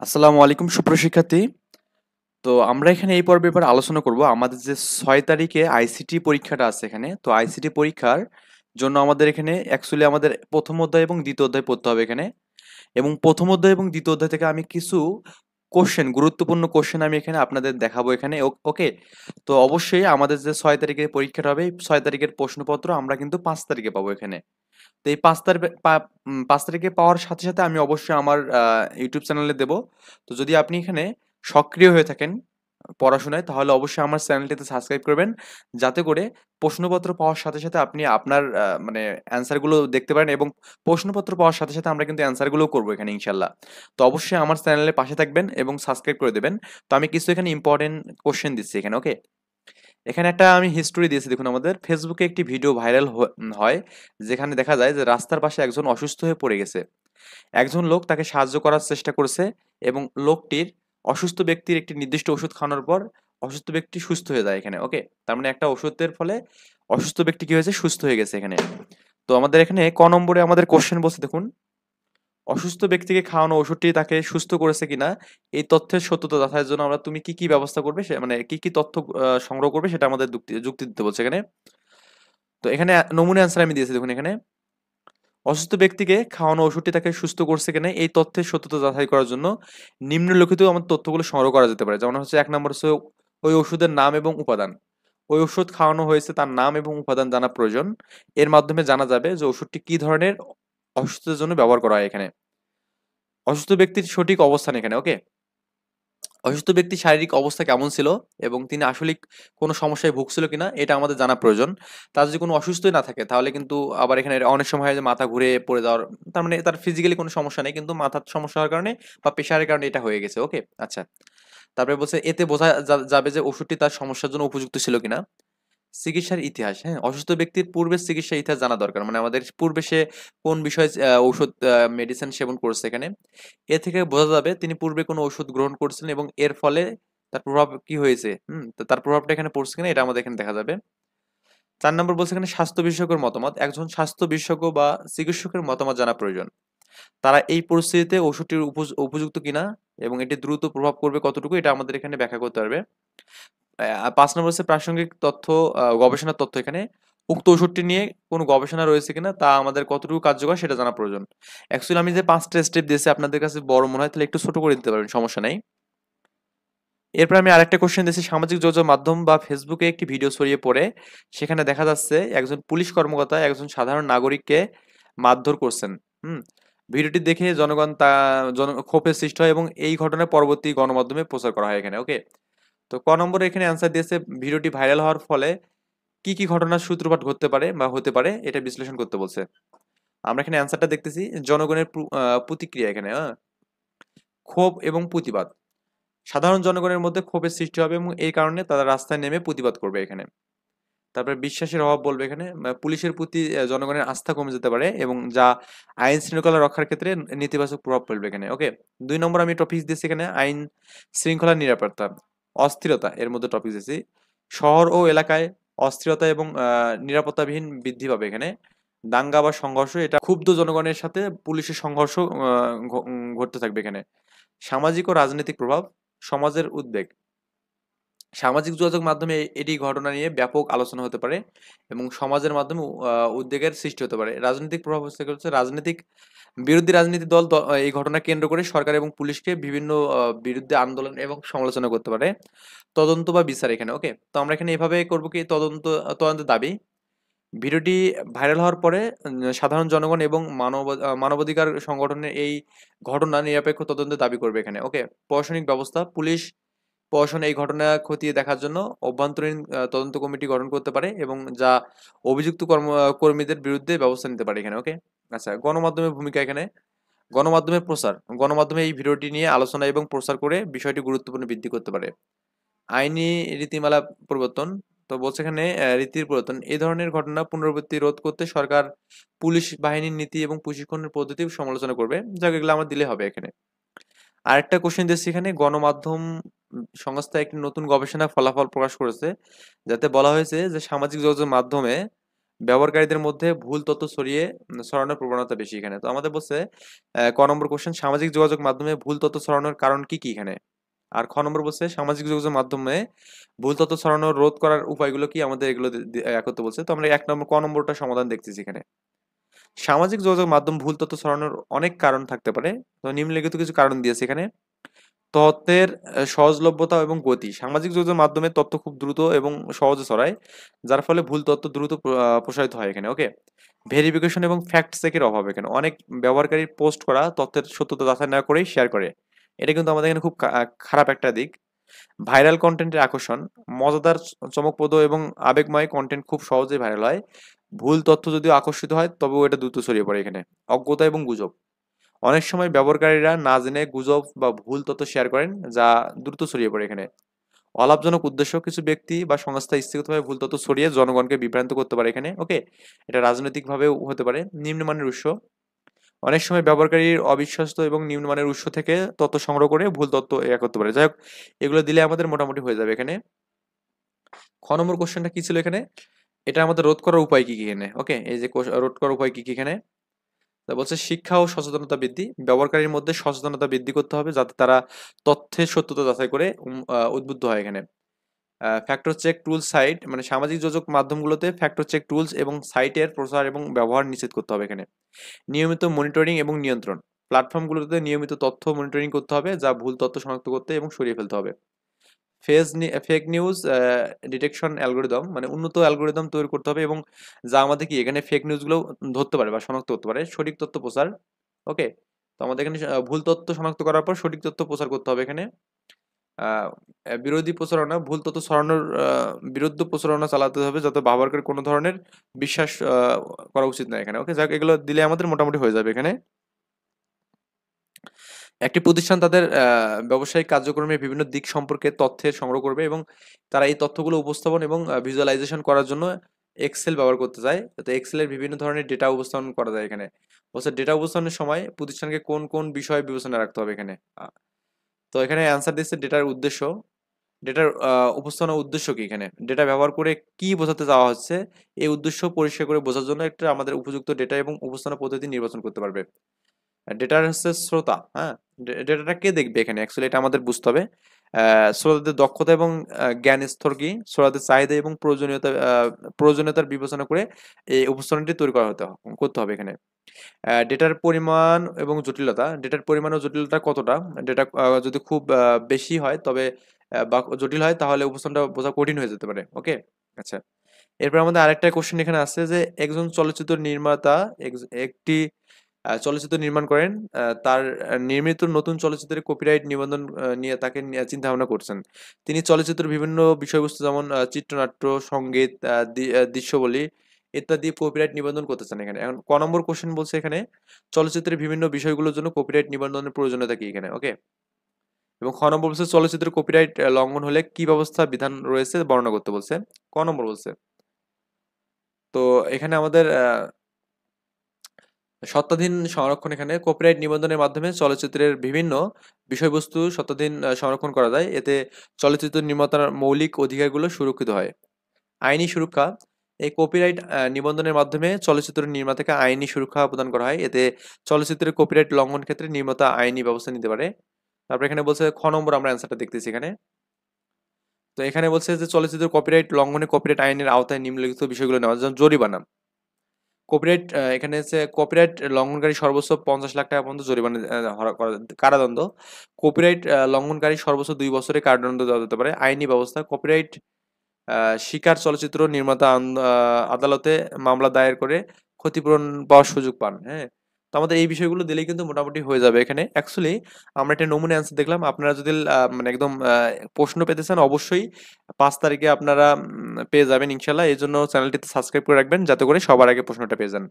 আসসালামু আলাইকুম সুপ্রিয় শিক্ষার্থী। তো আমরা এখানে এই পর্বে এবার আলোচনা করব আমাদের যে ৬ তারিখে আইসিটি পরীক্ষাটা আছে এখানে। তো আইসিটি পরীক্ষার জন্য আমাদের এখানে অ্যাকচুয়ালি আমাদের ১ম অধ্যায় এবং ২য় অধ্যায় পড়তে হবে এখানে। এবং ১ম অধ্যায় এবং ২য় অধ্যায় থেকে আমি কিছু গুরুত্বপূর্ণ কোশ্চেন আমি এখানে আপনাদের দেখাবো এখানে। ওকে? তো অবশ্যই আমাদের যে ৬ তারিখে পরীক্ষাটা হবে, এই ৬ তারিখের প্রশ্নপত্র আমরা কিন্তু ৫ তারিখে পাবো এখানে। তো এই ৫ তারিখে পাওয়ার সাথে, সাথে আমি অবশ্যই আমার ইউটিউব চ্যানেলে দেব। তো যদি আপনি এখানে সক্রিয় হয়ে থাকেন পড়াশোনায়, তাহলে অবশ্যই আমার চ্যানেলটিতে সাবস্ক্রাইব করবেন। যাতে করে প্রশ্নপত্র পাওয়ার সাথে, সাথে আপনি আপনার মানে অ্যান্সার গুলো দেখতে পারেন, এবং প্রশ্নপত্র পাওয়ার সাথে, সাথে আমরা কিন্তু অ্যান্সার গুলোও করব এখানে ইনশাআল্লাহ। তো অবশ্যই আমার চ্যানেলের পাশে থাকবেন এবং সাবস্ক্রাইব করে দেবেন। তো আমি কিছু এখানে ইম্পোর্টেন্ট কোয়েশ্চেন দিচ্ছি এখানে, ওকে? এখানে একটা আমি হিস্টোরি দিয়েছি, দেখুন আমাদের ফেসবুকে একটি ভিডিও ভাইরাল হয়, যেখানে দেখা যায় যে রাস্তার পাশে একজন অসুস্থ হয়ে পড়ে গেছে। একজন লোক তাকে সাহায্য করার চেষ্টা করেছে, এবং লোকটির অসুস্থ ব্যক্তির একটি নির্দিষ্ট ওষুধ খাওয়ানোর পর অসুস্থ ব্যক্তি সুস্থ হয়ে যায় এখানে, ওকে? তার মানে একটা ওষুধের ফলে অসুস্থ ব্যক্তি কি হয়েছে, সুস্থ হয়ে গেছে এখানে। তো আমাদের এখানে ক নম্বরে আমাদের কোশ্চেন বলছে, দেখুন, অসুস্থ ব্যক্তিকে খাওয়ানো ওষুধটি তাকে সুস্থ করেছে কিনা এই তথ্যের সত্যতা যাচাইয়ের জন্য তুমি কি কি ব্যবস্থা করবে, মানে কি কি তথ্য সংগ্রহ করবে, সেটা আমাদের যুক্তি দিতে বলছে এখানে। তো এখানে নমুনা অ্যান্সার আমি দিয়েছি, দেখুন এখানে, অসুস্থ ব্যক্তিকে খাওয়ানো ওষুধটি তাকে সুস্থ করছে কিনা এই তথ্যের সত্যতা যাচাই করার জন্য নিম্নলিখিত আমার তথ্যগুলো সংগ্রহ করা যেতে পারে। যেমন হচ্ছে, এক নম্বর হচ্ছে ওই ওষুধের নাম এবং উপাদান। ওই ওষুধ খাওয়ানো হয়েছে, তার নাম এবং উপাদান জানা প্রয়োজন। এর মাধ্যমে জানা যাবে যে ওষুধটি কি ধরনের অসুস্থতার জন্য ব্যবহার করা হয় এখানে। অসুস্থ ব্যক্তির সঠিক অবস্থান এখানে, ওকে? অসুস্থ ব্যক্তির শারীরিক অবস্থা কেমন ছিল এবং তিনি আসলে কোনো সমস্যায় ভুগছিল কিনা এটা আমাদের জানা প্রয়োজন। তার যদি কোনো অসুস্থই না থাকে, তাহলে কিন্তু আবার এখানে অনেক সময় হয় যে মাথা ঘুরে পড়ে যাওয়ার, তার মানে তার ফিজিক্যালি কোনো সমস্যা নেই, কিন্তু মাথার সমস্যা হওয়ার কারণে বা প্রেশারের কারণে এটা হয়ে গেছে, ওকে? আচ্ছা, তারপরে বলছে এতে বোঝা যাবে যে ওষুধটি তার সমস্যার জন্য উপযুক্ত ছিল কিনা। চিকিৎসার ইতিহাস, হ্যাঁ? অসুস্থ ব্যক্তির পূর্বের চিকিৎসার ইতিহাস জানা দরকার। মানে আমাদের পূর্বে সে কোন বিষয়ে ঔষধ মেডিসিন সেবন করছে এখানে। এ থেকে বোঝা যাবে তিনি পূর্বে কোনো ওষুধ গ্রহণ করছিলেন এবং এর ফলে তার প্রভাব কি হয়েছে। তো তার প্রভাবটা এখানে পড়ছে কিনা এটা আমাদের এখানে দেখা যাবে। ৪ নম্বর বলছে এখানে স্বাস্থ্য বিশেষজ্ঞের মতামত। একজন স্বাস্থ্য বিশেষজ্ঞ বা চিকিৎসকের মতামত জানা প্রয়োজন। তারা এই পরিস্থিতিতে ওষুধটির উপযুক্ত কিনা এবং এটি দ্রুত প্রভাব পড়বে কতটুকু, এটা আমাদের এখানে ব্যাখ্যা করতে পারবে। ৫ নম্বর হচ্ছে প্রাসঙ্গিক তথ্য, গবেষণার তথ্য এখানে। উক্ত ওষুধটি নিয়ে কোনো গবেষণা রয়েছে কিনা তা আমাদের কতটুকু কার্যকর সেটা জানা প্রয়োজন। অ্যাকচুয়ালি আমি যে ৫ টা স্টেপ দিয়েছি আপনাদের কাছে বড় মনে হয়, তাহলে একটু ছোট করে দিতে পারবেন, সমস্যা নাই। এরপর আমি আরেকটা কোশ্চেন দিয়েছি, সামাজিক যোগাযোগ মাধ্যম বা ফেসবুকে একটি ভিডিও ছড়িয়ে পড়ে সেখানে দেখা যাচ্ছে একজন পুলিশ কর্মকর্তা একজন সাধারণ নাগরিককে মারধর করছেন। হুম? ভিডিওটি দেখে জনগণ ক্ষোভের সৃষ্টি হয় এবং এই ঘটনার পরবর্তী গণমাধ্যমে প্রচার করা হয় এখানে, ওকে? তো ক নম্বরে এখানে অ্যান্সার দিয়েছে, ভিডিওটি ভাইরাল হওয়ার ফলে কি কি ঘটনার সূত্রপাত ঘটতে পারে বা হতে পারে এটা বিশ্লেষণ করতে বলছে। আমরা এখানে অ্যান্সারটা দেখতেছি, জনগণের প্রতিক্রিয়া এখানে, হ্যাঁ? ক্ষোভ এবং প্রতিবাদ। সাধারণ জনগণের মধ্যে ক্ষোভের সৃষ্টি হবে এবং এই কারণে তারা রাস্তায় নেমে প্রতিবাদ করবে এখানে। তারপরে বিশ্বাসের অভাব বলবে এখানে, পুলিশের প্রতি জনগণের আস্থা কমে যেতে পারে এবং যা আইন শৃঙ্খলা রক্ষার ক্ষেত্রে নেতিবাচক প্রভাব ফেলবে এখানে, ওকে? ২ নম্বর আমি টপিক দিচ্ছি এখানে, আইন শৃঙ্খলা নিরাপত্তা, অস্থিরতা এর মধ্যে টপিক দিচ্ছি। শহর ও এলাকায় অস্থিরতা এবং নিরাপত্তাবিহীন বৃদ্ধি পাবে এখানে। দাঙ্গা বা সংঘর্ষ, এটা ক্ষুব্ধ জনগণের সাথে পুলিশের সংঘর্ষ ঘটতে থাকবে এখানে। সামাজিক ও রাজনৈতিক প্রভাব, সমাজের উদ্বেগ। সামাজিক যোগাযোগ মাধ্যমে এটি ঘটনা নিয়ে ব্যাপক আলোচনা হতে পারে এবং সমাজের মাধ্যমে উদ্বেগের সৃষ্টি হতে পারে। রাজনৈতিক প্রভাব হচ্ছে রাজনৈতিক বিরোধী রাজনীতি দল এই ঘটনা কেন্দ্র করে সরকার এবং পুলিশকে বিভিন্ন বিরুদ্ধে আন্দোলন এবং সমালোচনা করতে পারে। তদন্ত বা বিচার এখানে, ওকে? তো আমরা এখানে এভাবে করব কি, তদন্তের দাবি। ভিডিওটি ভাইরাল হওয়ার পরে সাধারণ জনগণ এবং মানবাধিকার সংগঠনের এই ঘটনা নিরপেক্ষ তদন্তের দাবি করবে এখানে, ওকে? প্রশাসনিক ব্যবস্থা, পুলিশ প্রশাসন এই ঘটনা খতিয়ে দেখার জন্য অভ্যন্তরীণ তদন্ত কমিটি গঠন করতে পারে এবং যা অভিযুক্ত কর্মীদের বিরুদ্ধে ব্যবস্থা নিতে পারে এখানে, ওকে? আচ্ছা, গণমাধ্যমের ভূমিকা এখানে। গণমাধ্যমের প্রচার, গণমাধ্যমে এই ভিডিওটি নিয়ে আলোচনা এবং প্রচার করে বিষয়টি গুরুত্বপূর্ণ বৃদ্ধি করতে পারে। আইনি রীতিমালা পরিবর্তন। তো বলছে এখানে রীতির পরিবর্তন, এই ধরনের ঘটনা পুনরাবৃত্তি রোধ করতে সরকার পুলিশ বাহিনীর নীতি এবং প্রশিক্ষণের পদ্ধতি সমালোচনা করবে। যাক, এগুলো আমার দিলে হবে এখানে। আরেকটা কোশ্চেন দিচ্ছি এখানে, গণমাধ্যম সংস্থা একটি নতুন গবেষণা ফলাফল প্রকাশ করেছে, যাতে বলা হয়েছে যে সামাজিক যোগাযোগ মাধ্যমে ব্যবহারকারীদের মধ্যে ভুল তথ্য ছড়ানোর প্রবণতা বেশি এখানে। তো আমাদের বলছে ক নম্বর কোশ্চেন, সামাজিক যোগাযোগ মাধ্যমে ভুল তথ্য ছড়ানোর কারণ কি কি এখানে? আর খ নম্বর বলছে সামাজিক যোগাযোগ মাধ্যমে ভুল তথ্য ছড়ানো রোধ করার উপায়গুলো কি, আমাদের এগুলো করতে বলছে। তো আমরা ক নম্বরটা সমাধান দেখতেছি এখানে। সামাজিক যোগাযোগ মাধ্যম ভুল তথ্য ছড়ানোর অনেক কারণ থাকতে পারে। তো নিম্নলিখিত কিছু কারণ দিয়েছে এখানে। তথ্যের সহজলভ্যতা এবং গতি। সামাজিক যোগাযোগ মাধ্যমে তথ্য খুব দ্রুত এবং সহজে ছড়ায়, যার ফলে ভুল তথ্য দ্রুত প্রসারিত হয় এখানে। ওকে। ভেরিফিকেশন এবং ফ্যাক্ট চেকের অভাব এখানে। অনেক ব্যবহারকারী পোস্ট করা তথ্যের সত্যতা যাচাই না করেই শেয়ার করে। এটা কিন্তু আমাদের এখানে খুব খারাপ একটা দিক। ভাইরাল কনটেন্টের আকর্ষণ। মজাদার, চমকপ্রদ এবং আবেগময় কনটেন্ট খুব সহজেই ভাইরাল হয়। ভুল তথ্য যদিও আকর্ষিত হয়, তবেও এটা দ্রুত ছড়িয়ে পড়ে এখানে। অজ্ঞতা এবং গুজব। অনেক সময় ব্যবহারকারীরা না জেনে গুজব বা ভুল তথ্য শেয়ার করেন, যা দ্রুত ছড়িয়ে পড়ে এখানে। অলাভজনক উদ্দেশ্য। কিছু ব্যক্তি বা সংস্থা ইচ্ছাকৃতভাবে ভুল তথ্য ছড়িয়ে জনগণকে বিভ্রান্ত করতে পারে এখানে। ওকে। এটা রাজনৈতিকভাবেও হতে পারে। নিম্নমানের উৎস। অনেক সময় ব্যবহারকারীর অবিশ্বস্ত এবং নিম্নমানের উৎস থেকে তথ্য সংগ্রহ করে ভুল তথ্য করতে পারে। যাই হোক, এগুলো দিলে আমাদের মোটামুটি হয়ে যাবে এখানে। খ নম্বর কোশ্চেনটা কি ছিল এখানে? এটা আমাদের রোধ করার উপায় কি কি এখানে? ওকে, এই যে রোধ করার উপায় কি কি এখানে? তা বলছে শিক্ষা ও সচেতনতা বৃদ্ধি। ব্যবহারকারীর মধ্যে সচেতনতা বৃদ্ধি করতে হবে, যাতে তারা তথ্যের সত্যতা যাচাই করে উদ্বুদ্ধ হয় এখানে। ফ্যাক্টর চেক টুল সাইট, মানে সামাজিক যোগাযোগ মাধ্যমগুলোতে ফ্যাক্টর চেক টুলস এবং সাইটের প্রচার এবং ব্যবহার নিশ্চিত করতে হবে এখানে। নিয়মিত মনিটরিং এবং নিয়ন্ত্রণ। প্ল্যাটফর্মগুলোতে নিয়মিত তথ্য মনিটরিং করতে হবে, যা ভুল তথ্য শনাক্ত করতে এবং সরিয়ে ফেলতে হবে। ফেক নিউজ ডিটেকশন অ্যালগোরিদম, মানে উন্নত অ্যালগোরিদম তৈরি করতে হবে, এবং যা আমাদের কি এখানে ফেক নিউজগুলো ধরতে পারে বা শনাক্ত করতে পারে। সঠিক তথ্য প্রচার। ওকে। তো আমাদের এখানে ভুল তথ্য শনাক্ত করার পর সঠিক তথ্য প্রচার করতে হবে এখানে। আহ, বিরোধী প্রচারণা। ভুল তথ্য ছড়ানোর বিরুদ্ধে প্রচারণা চালাতে হবে, যাতে ব্যবহারকারী কোনো ধরনের বিশ্বাস করা উচিত না এখানে। ওকে, যাক, এগুলো দিলে আমাদের মোটামুটি হয়ে যাবে এখানে। একটি প্রতিষ্ঠান তাদের ব্যবসায়িক কার্যক্রমের বিভিন্ন দিক সম্পর্কে তথ্যের সংগ্রহ করবে, এবং তারা এই তথ্যগুলো উপস্থাপন এবং ভিজুয়ালাইজেশন করার জন্য এক্সেল ব্যবহার করতে চায়। তো এক্সেলের বিভিন্ন ধরনের ডেটা উপস্থাপন করা যায় এখানে। বলছে ডেটা উপস্থাপনের সময় প্রতিষ্ঠানকে কোন কোন বিষয় বিবেচনা রাখতে হবে এখানে। তো এখানে অ্যান্সার দিচ্ছে ডেটার উদ্দেশ্য। ডেটার উপস্থাপনার উদ্দেশ্য কি এখানে? ডেটা ব্যবহার করে কি বোঝাতে চাওয়া হচ্ছে, এই উদ্দেশ্য পরিষ্কার করে বোঝার জন্য একটা আমাদের উপযুক্ত ডেটা এবং উপস্থাপনা পদ্ধতি নির্বাচন করতে পারবে। ডেটার হচ্ছে শ্রোতা, হ্যাঁ। ডেটাটা কে দেখবে এখানে? অ্যাকচুয়ালি এটা আমাদের বুঝতে হবে। শ্রোতাদের দক্ষতা এবং জ্ঞান স্তর কি, শ্রোতাদের চাহিদা এবং প্রয়োজনীয়তার বিবেচনা করে এই উপস্থাপনাটি তৈরি করতে হবে এখানে। ডেটার পরিমাণ এবং জটিলতা। ডেটার পরিমাণ ও জটিলতা কতটা? ডেটা যদি খুব বেশি হয়, তবে বা জটিল হয়, তাহলে উপস্থাপনটা বোঝা কঠিন হয়ে যেতে পারে। ওকে। আচ্ছা, এরপর আমাদের আরেকটা কোশ্চেন এখানে আছে যে একজন চলচ্চিত্র নির্মাতা একটি চলচ্চিত্র নির্মাণ করেন। তার নির্মিত নতুন চলচ্চিত্রের কপিরাইট নিবন্ধন নিয়ে তাকে চিন্তা ভাবনা করছেন। তিনি চলচ্চিত্রের বিভিন্ন বিষয়বস্তু, যেমন চিত্রনাট্য, সঙ্গীত, দৃশ্যাবলী ইত্যাদি কপিরাইট নিবন্ধন করতে চান এখানে। এখন ক নম্বর কোশ্চেন বলছে এখানে চলচ্চিত্রের বিভিন্ন বিষয়গুলোর জন্য কপিরাইট নিবন্ধনের প্রয়োজনীয়তা কি এখানে। ওকে। এবং খ নম্বর বলছে চলচ্চিত্রের কপিরাইট লঙ্ঘন হলে কি ব্যবস্থা বিধান রয়েছে বর্ণনা করতে বলছে। ক নম্বর বলছে। তো এখানে আমাদের সত্ত্বাধীন সংরক্ষণ। এখানে কপিরাইট নিবন্ধনের মাধ্যমে চলচ্চিত্রের বিভিন্ন বিষয়বস্তু সত্ত্বাধীন সংরক্ষণ করা যায়। এতে চলচ্চিত্র নির্মাতার মৌলিক অধিকারগুলো সুরক্ষিত হয়। আইনি সুরক্ষা। এই কপিরাইট নিবন্ধনের মাধ্যমে চলচ্চিত্র নির্মাতাকে আইনি সুরক্ষা প্রদান করা হয়। এতে চলচ্চিত্রের কপিরাইট লঙ্ঘন ক্ষেত্রে নির্মাতা আইনি ব্যবস্থা নিতে পারে। তারপর এখানে বলছে খ নম্বর, আমরা অ্যান্সারটা দেখতেছি এখানে। তো এখানে বলছে যে চলচ্চিত্র কপিরাইট লঙ্ঘনে কপিরাইট আইনের আওতায় নিম্নলিখিত বিষয়গুলো নেওয়া, যেমন জরিমানা। কপিরাইট এখানে হচ্ছে কপিরাইট লঙ্ঘনকারী সর্বোচ্চ 50 লাখ টাকা পর্যন্ত জরিমানা কারাদণ্ড। কপিরাইট লঙ্ঘনকারী সর্বোচ্চ 2 বছরের কারাদণ্ড দেওয়া যেতে পারে। আইনি ব্যবস্থা। কপিরাইট শিকার চলচ্চিত্র নির্মাতা আদালতে মামলা দায়ের করে ক্ষতিপূরণ পাওয়ার সুযোগ পান। হ্যাঁ। তো আমাদের এই বিষয়গুলো দিলেই কিন্তু মোটামুটি হয়ে যাবে এখানে। অ্যাকচুয়ালি আমরা একটা নমুনা অ্যান্সার দেখলাম। আপনারা যদি মানে একদম প্রশ্ন পেতে চান, অবশ্যই 5 তারিখে আপনারা পেয়ে যাবেন ইনশাল্লাহ। এই জন্য চ্যানেলটিতে সাবস্ক্রাইব করে রাখবেন, যাতে করে সবার আগে প্রশ্নটা পেয়ে যান।